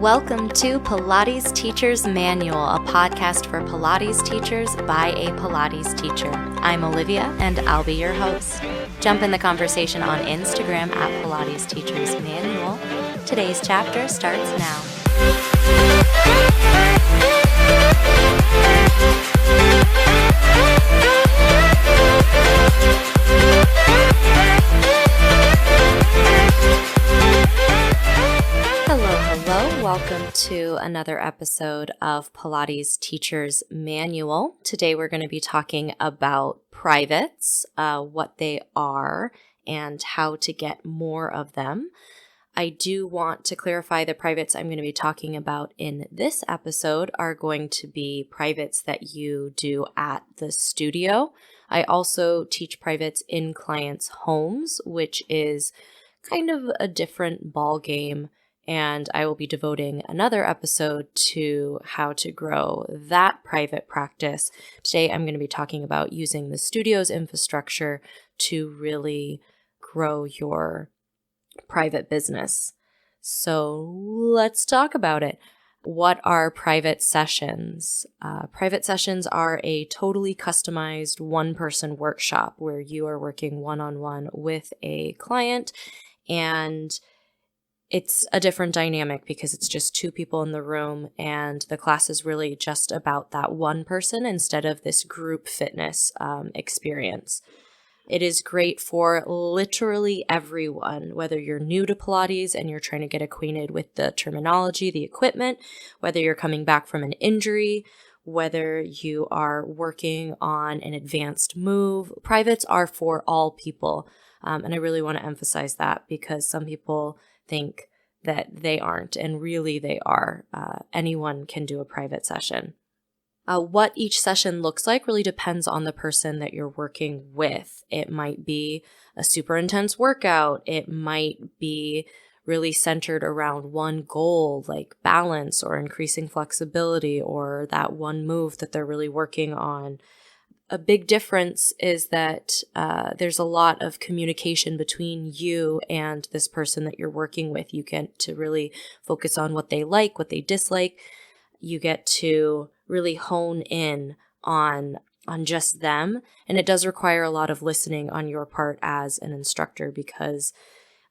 Welcome to Pilates Teacher's Manual, a podcast for Pilates teachers by a Pilates teacher. I'm Olivia, and I'll be your host. Jump in the conversation on Instagram at Pilates Teacher's Manual. Today's chapter starts now. Welcome to another episode of Pilates Teacher's Manual. Today we're going to be talking about privates, what they are, and how to get more of them. I do want to clarify the privates I'm going to be talking about in this episode are going to be privates that you do at the studio. I also teach privates in clients' homes, which is kind of a different ball game. And I will be devoting another episode to how to grow that private practice. Today, I'm going to be talking about using the studio's infrastructure to really grow your private business. So let's talk about it. What are private sessions? Private sessions are a totally customized one-person workshop where you are working one-on-one with a client, and it's a different dynamic because it's just two people in the room and the class is really just about that one person instead of this group fitness experience. It is great for literally everyone, whether you're new to Pilates and you're trying to get acquainted with the terminology, the equipment, whether you're coming back from an injury, whether you are working on an advanced move. Privates are for all people. And I really want to emphasize that because some people think that they aren't, and really they are. Anyone can do a private session. What each session looks like really depends on the person that you're working with. It might be a super intense workout. It might be really centered around one goal, like balance or increasing flexibility, or that one move that they're really working on. A big difference is that there's a lot of communication between you and this person that you're working with. You get to really focus on what they like, what they dislike. You get to really hone in on just them. And it does require a lot of listening on your part as an instructor, because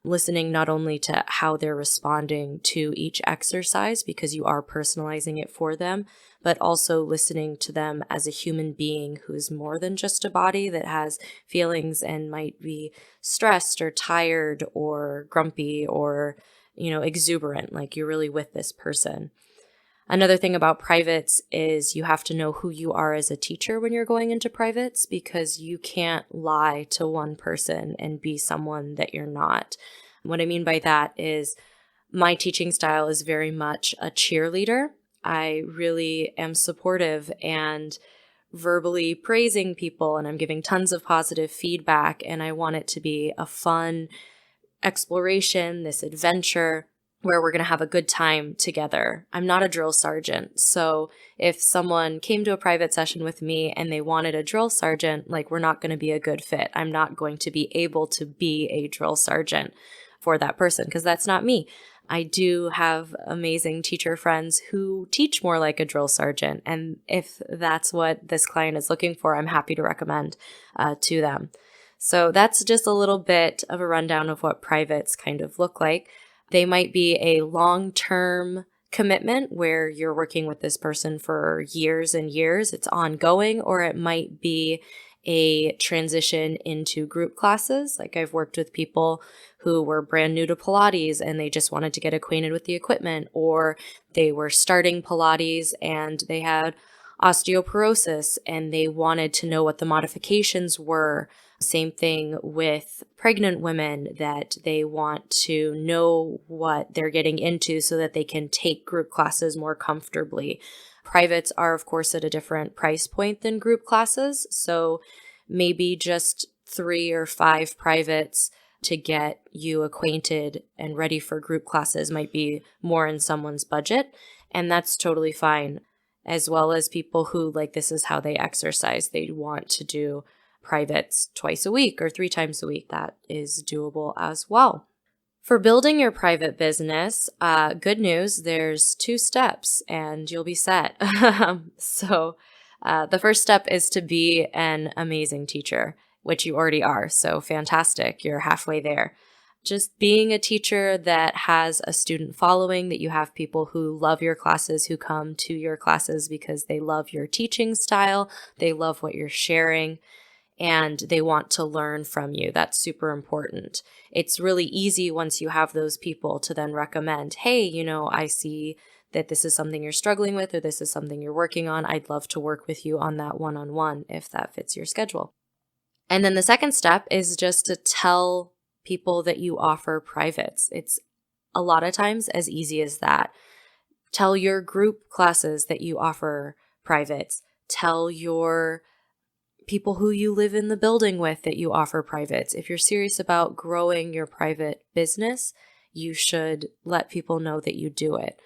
listening not only to how they're responding to each exercise, because you are personalizing it for them, but also listening to them as a human being who is more than just a body that has feelings and might be stressed or tired or grumpy or, exuberant, like you're really with this person. Another thing about privates is you have to know who you are as a teacher when you're going into privates, because you can't lie to one person and be someone that you're not. What I mean by that is my teaching style is very much a cheerleader. I really am supportive and verbally praising people, and I'm giving tons of positive feedback, and I want it to be a fun exploration, this adventure where we're going to have a good time together. I'm not a drill sergeant. So if someone came to a private session with me and they wanted a drill sergeant, we're not going to be a good fit. I'm not going to be able to be a drill sergeant for that person because that's not me. I do have amazing teacher friends who teach more like a drill sergeant. And if that's what this client is looking for, I'm happy to recommend to them. So that's just a little bit of a rundown of what privates kind of look like. They might be a long-term commitment where you're working with this person for years and years. It's ongoing, or it might be a transition into group classes. Like I've worked with people who were brand new to Pilates and they just wanted to get acquainted with the equipment, or they were starting Pilates and they had osteoporosis and they wanted to know what the modifications were. Same thing with pregnant women, that they want to know what they're getting into so that they can take group classes more comfortably. Privates are, of course, at a different price point than group classes. So maybe just 3 or 5 privates to get you acquainted and ready for group classes might be more in someone's budget. And that's totally fine. As well as people who, this is how they exercise. They want to do privates twice a week or 3 times a week. That is doable as well. For building your private business, good news, there's 2 steps and you'll be set. The first step is to be an amazing teacher, which you already are. So fantastic. You're halfway there. Just being a teacher that has a student following, that you have people who love your classes, who come to your classes because they love your teaching style, they love what you're sharing, and they want to learn from you. That's super important. It's really easy once you have those people to then recommend, hey, I see that this is something you're struggling with, or this is something you're working on. I'd love to work with you on that one-on-one if that fits your schedule. And then the second step is just to tell people that you offer privates. It's a lot of times as easy as that. Tell your group classes that you offer privates. Tell your people who you live in the building with that you offer privates. If you're serious about growing your private business, you should let people know that you do it.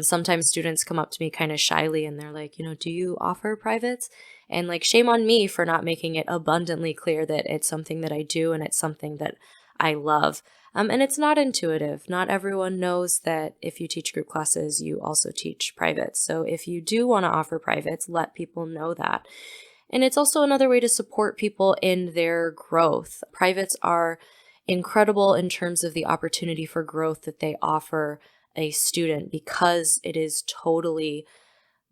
Sometimes students come up to me kind of shyly and they're like, do you offer privates? And shame on me for not making it abundantly clear that it's something that I do and it's something that I love. And it's not intuitive. Not everyone knows that if you teach group classes, you also teach privates. So if you do want to offer privates, let people know that. And it's also another way to support people in their growth. Privates are incredible in terms of the opportunity for growth that they offer a student because it is totally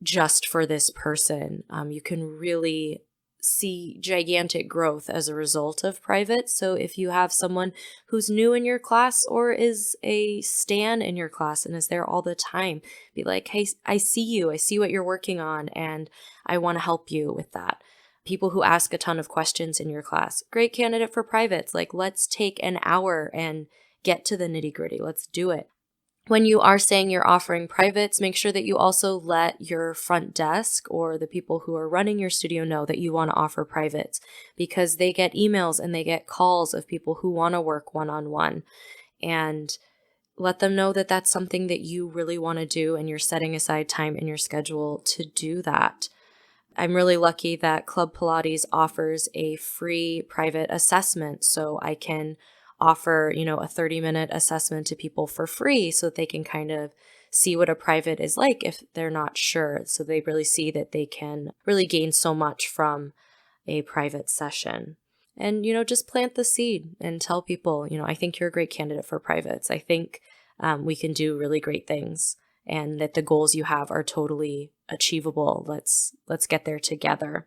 just for this person. You can really see gigantic growth as a result of private. So if you have someone who's new in your class or is a stan in your class and is there all the time, be like, hey, I see you. I see what you're working on and I want to help you with that. People who ask a ton of questions in your class, great candidate for privates. Let's take an hour and get to the nitty-gritty. Let's do it. When you are saying you're offering privates, make sure that you also let your front desk or the people who are running your studio know that you want to offer privates because they get emails and they get calls of people who want to work one-on-one. And let them know that that's something that you really want to do and you're setting aside time in your schedule to do that. I'm really lucky that Club Pilates offers a free private assessment, so I can offer, a 30-minute assessment to people for free so that they can kind of see what a private is like if they're not sure. So they really see that they can really gain so much from a private session. And, just plant the seed and tell people, I think you're a great candidate for privates. I think we can do really great things and that the goals you have are totally achievable. Let's get there together.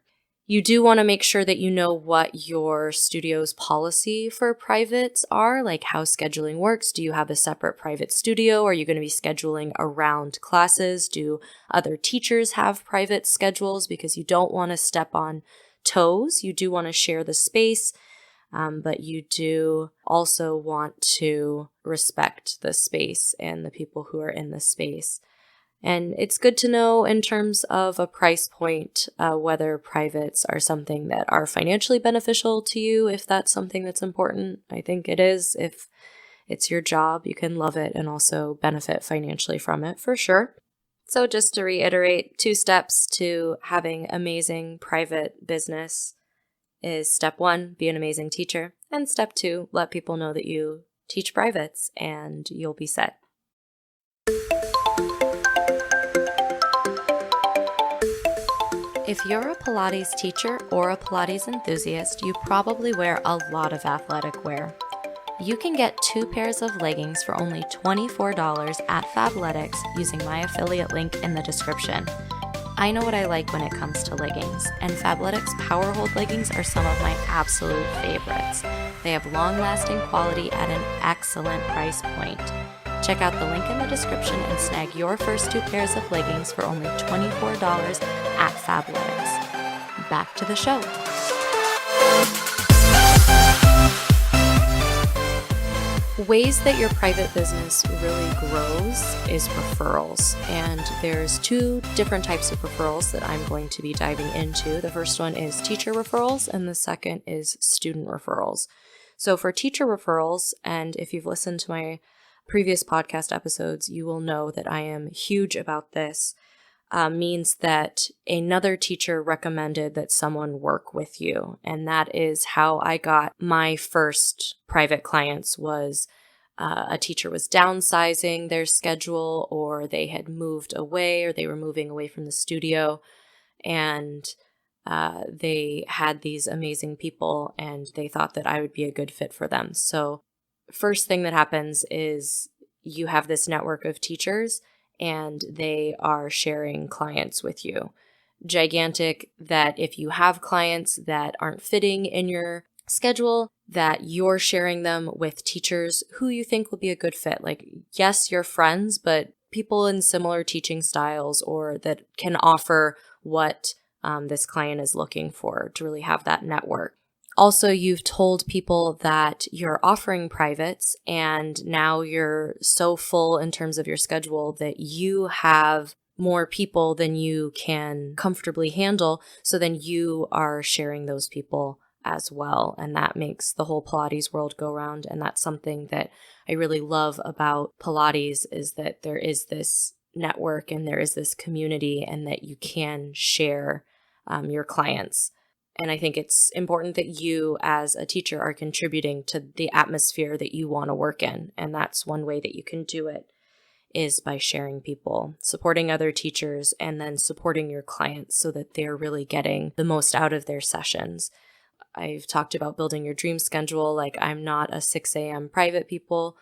You do want to make sure that you know what your studio's policy for privates are, like how scheduling works. Do you have a separate private studio? Are you going to be scheduling around classes? Do other teachers have private schedules? Because you don't want to step on toes. You do want to share the space, but you do also want to respect the space and the people who are in the space. And it's good to know in terms of a price point, whether privates are something that are financially beneficial to you, if that's something that's important. I think it is. If it's your job, you can love it and also benefit financially from it for sure. So just to reiterate, 2 steps to having amazing private business is step 1, be an amazing teacher. And step 2, let people know that you teach privates and you'll be set. If you're a Pilates teacher or a Pilates enthusiast, you probably wear a lot of athletic wear. You can get 2 pairs of leggings for only $24 at Fabletics using my affiliate link in the description. I know what I like when it comes to leggings, and Fabletics Power Hold leggings are some of my absolute favorites. They have long-lasting quality at an excellent price point. Check out the link in the description and snag your first 2 pairs of leggings for only $24 at Fabletics. Back to the show. Ways that your private business really grows is referrals. And there's 2 different types of referrals that I'm going to be diving into. The first one is teacher referrals, and the second is student referrals. So for teacher referrals, and if you've listened to my previous podcast episodes, you will know that I am huge about this. Means that another teacher recommended that someone work with you. And that is how I got my first private clients, was a teacher was downsizing their schedule, or they had moved away, or they were moving away from the studio, and they had these amazing people and they thought that I would be a good fit for them. So first thing that happens is you have this network of teachers and they are sharing clients with you. Gigantic that if you have clients that aren't fitting in your schedule, that you're sharing them with teachers who you think will be a good fit. Like, yes, you're friends, but people in similar teaching styles or that can offer what this client is looking for to really have that network. Also, you've told people that you're offering privates, and now you're so full in terms of your schedule that you have more people than you can comfortably handle. So then you are sharing those people as well. And that makes the whole Pilates world go round. And that's something that I really love about Pilates, is that there is this network and there is this community, and that you can share your clients. And I think it's important that you as a teacher are contributing to the atmosphere that you want to work in. And that's one way that you can do it, is by sharing people, supporting other teachers, and then supporting your clients so that they're really getting the most out of their sessions. I've talked about building your dream schedule. Like, I'm not a 6 a.m. private people.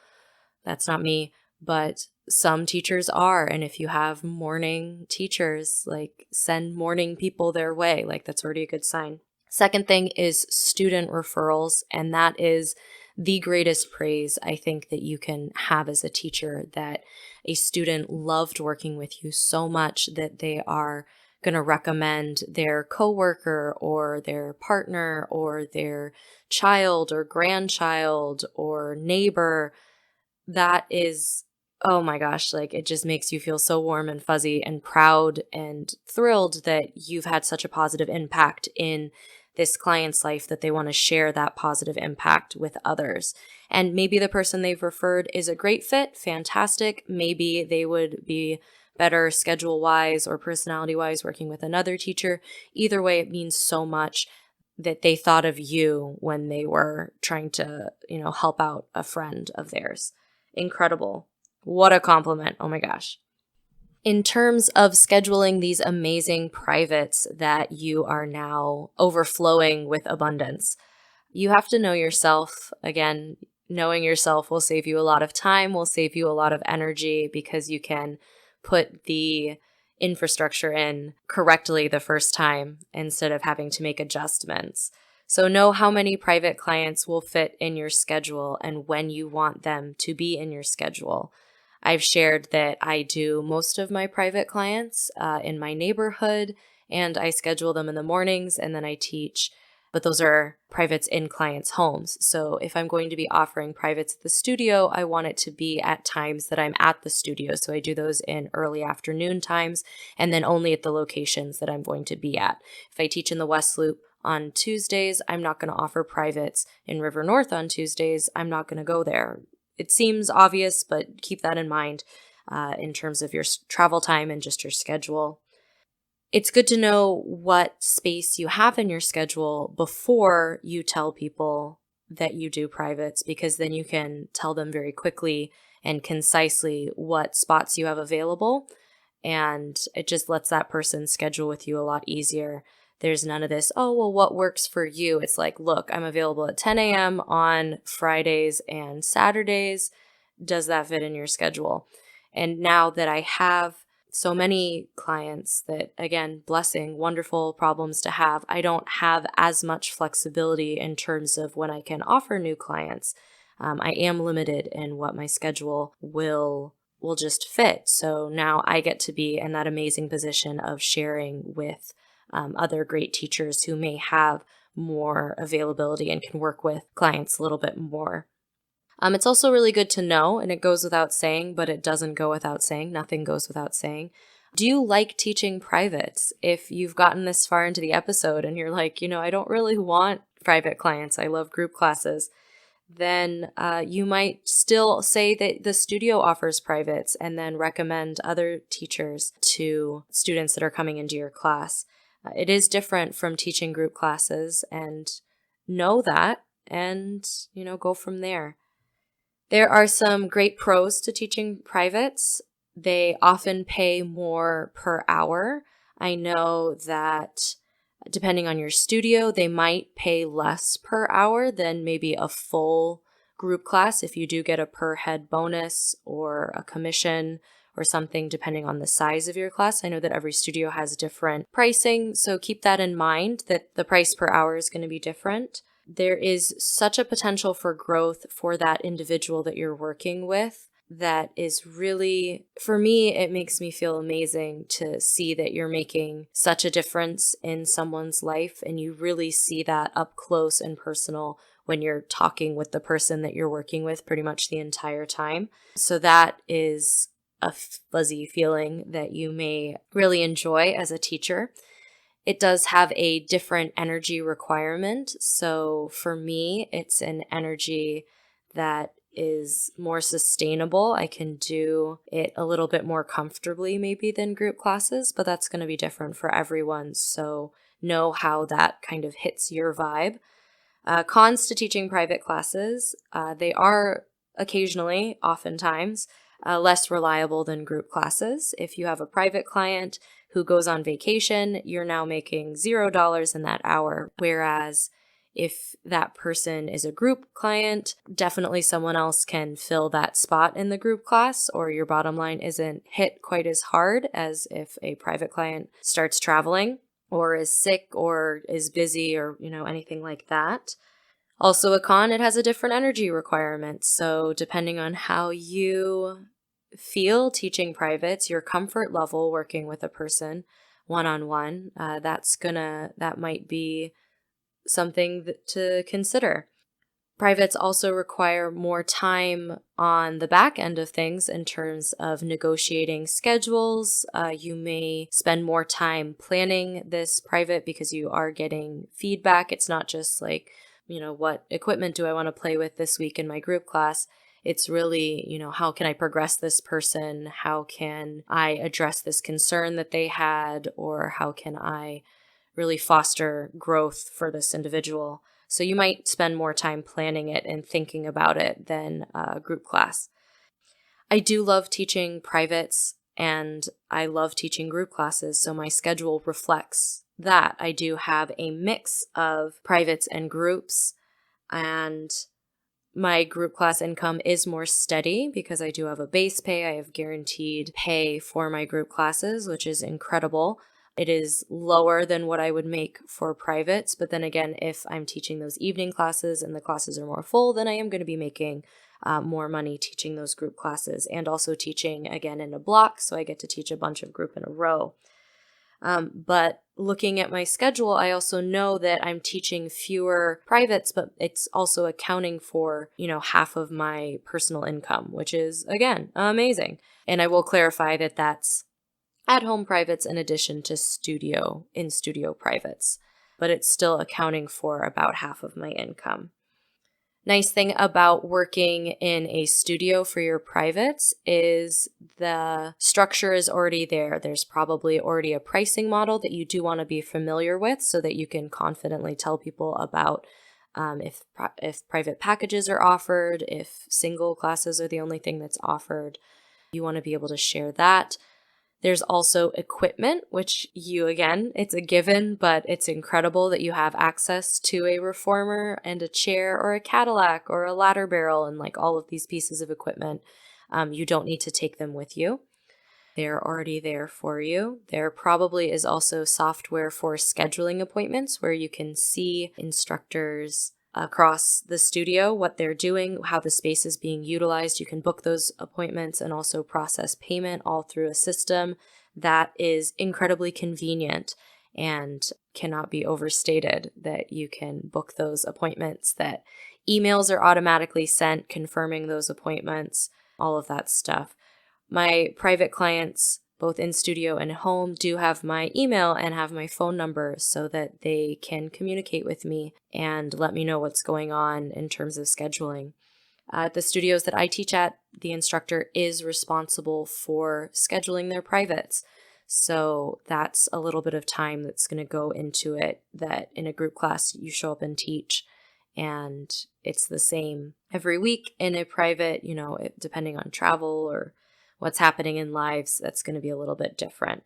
That's not me. But some teachers are. And if you have morning teachers, like, send morning people their way. Like, that's already a good sign. Second thing is student referrals. And that is the greatest praise I think that you can have as a teacher, that a student loved working with you so much that they are going to recommend their coworker or their partner or their child or grandchild or neighbor. That is, oh my gosh, like, it just makes you feel so warm and fuzzy and proud and thrilled that you've had such a positive impact in this client's life, that they want to share that positive impact with others. And maybe the person they've referred is a great fit, fantastic. Maybe they would be better schedule-wise or personality-wise working with another teacher. Either way, it means so much that they thought of you when they were trying to, help out a friend of theirs. Incredible. What a compliment. Oh my gosh. In terms of scheduling these amazing privates that you are now overflowing with abundance, you have to know yourself. Again, knowing yourself will save you a lot of time, will save you a lot of energy, because you can put the infrastructure in correctly the first time instead of having to make adjustments. So know how many private clients will fit in your schedule and when you want them to be in your schedule. I've shared that I do most of my private clients in my neighborhood, and I schedule them in the mornings, and then I teach, but those are privates in clients' homes. So if I'm going to be offering privates at the studio, I want it to be at times that I'm at the studio. So I do those in early afternoon times, and then only at the locations that I'm going to be at. If I teach in the West Loop on Tuesdays, I'm not going to offer privates in River North on Tuesdays. I'm not going to go there. It seems obvious, but keep that in mind in terms of your travel time and just your schedule. It's good to know what space you have in your schedule before you tell people that you do privates, because then you can tell them very quickly and concisely what spots you have available, and it just lets that person schedule with you a lot easier. There's none of this, oh, well, what works for you? It's like, look, I'm available at 10 a.m. on Fridays and Saturdays. Does that fit in your schedule? And now that I have so many clients that, again, blessing, wonderful problems to have, I don't have as much flexibility in terms of when I can offer new clients. I am limited in what my schedule will just fit. So now I get to be in that amazing position of sharing with other great teachers who may have more availability and can work with clients a little bit more. It's also really good to know, and it goes without saying, but it doesn't go without saying. Nothing goes without saying. Do you like teaching privates? If you've gotten this far into the episode and you're like, I don't really want private clients, I love group classes, then you might still say that the studio offers privates and then recommend other teachers to students that are coming into your class. It is different from teaching group classes, and know that, and, go from there. There are some great pros to teaching privates. They often pay more per hour. I know that depending on your studio, they might pay less per hour than maybe a full group class if you do get a per head bonus or a commission or something depending on the size of your class. I know that every studio has different pricing, so keep that in mind that the price per hour is going to be different. There is such a potential for growth for that individual that you're working with that is really, for me, it makes me feel amazing to see that you're making such a difference in someone's life, and you really see that up close and personal when you're talking with the person that you're working with pretty much the entire time. So that is a fuzzy feeling that you may really enjoy as a teacher. It does have a different energy requirement. So for me, it's an energy that is more sustainable. I can do it a little bit more comfortably maybe than group classes, but that's going to be different for everyone. So know how that kind of hits your vibe. Cons to teaching private classes, they are occasionally, oftentimes, less reliable than group classes. If you have a private client who goes on vacation, you're now making $0 in that hour. Whereas if that person is a group client, definitely someone else can fill that spot in the group class, or your bottom line isn't hit quite as hard as if a private client starts traveling or is sick or is busy or, anything like that. Also a con, it has a different energy requirement. So depending on how you feel teaching privates, your comfort level working with a person one-on-one, that might be something to consider. Privates also require more time on the back end of things in terms of negotiating schedules. You may spend more time planning this private because you are getting feedback. It's not just like, what equipment do I want to play with this week in my group class? It's really, how can I progress this person? How can I address this concern that they had? Or how can I really foster growth for this individual? So you might spend more time planning it and thinking about it than a group class. I do love teaching privates and I love teaching group classes, so my schedule reflects that. I do have a mix of privates and groups, and my group class income is more steady because I do have a base pay. I have guaranteed pay for my group classes, which is incredible. It is lower than what I would make for privates. But then again, if I'm teaching those evening classes and the classes are more full, then I am going to be making more money teaching those group classes and also teaching again in a block. So I get to teach a bunch of group in a row. But looking at my schedule, I also know that I'm teaching fewer privates, but it's also accounting for, half of my personal income, which is, again, amazing. And I will clarify that that's at-home privates in addition to in-studio privates, but it's still accounting for about half of my income. Nice thing about working in a studio for your privates is the structure is already there. There's probably already a pricing model that you do want to be familiar with so that you can confidently tell people about if private packages are offered, if single classes are the only thing that's offered. You want to be able to share that. There's also equipment, which it's a given, but it's incredible that you have access to a reformer and a chair or a Cadillac or a ladder barrel and like all of these pieces of equipment. You don't need to take them with you. They're already there for you. There probably is also software for scheduling appointments where you can see instructors across the studio, what they're doing, how the space is being utilized. You can book those appointments and also process payment all through a system that is incredibly convenient and cannot be overstated, that you can book those appointments, that emails are automatically sent confirming those appointments, all of that stuff. My private clients, both in studio and home, do have my email and have my phone number so that they can communicate with me and let me know what's going on in terms of scheduling. At the studios that I teach at, the instructor is responsible for scheduling their privates. So that's a little bit of time that's going to go into it that in a group class you show up and teach. and it's the same every week. In a private, depending on travel or what's happening in lives, that's going to be a little bit different.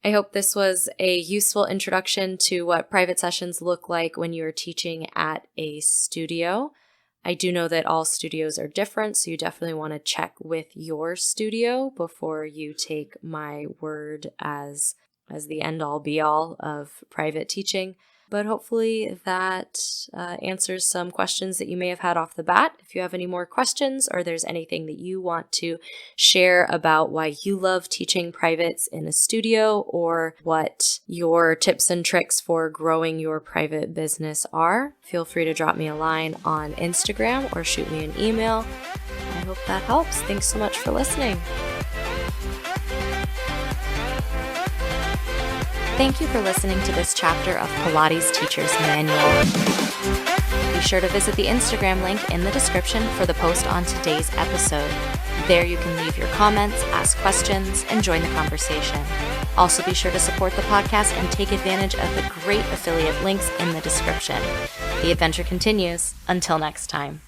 I hope this was a useful introduction to what private sessions look like when you're teaching at a studio. I do know that all studios are different, so you definitely want to check with your studio before you take my word as the end-all be-all of private teaching. But hopefully that answers some questions that you may have had off the bat. If you have any more questions or there's anything that you want to share about why you love teaching privates in a studio or what your tips and tricks for growing your private business are, feel free to drop me a line on Instagram or shoot me an email. I hope that helps. Thanks so much for listening. Thank you for listening to this chapter of Pilates Teacher's Manual. Be sure to visit the Instagram link in the description for the post on today's episode. There you can leave your comments, ask questions, and join the conversation. Also be sure to support the podcast and take advantage of the great affiliate links in the description. The adventure continues. Until next time.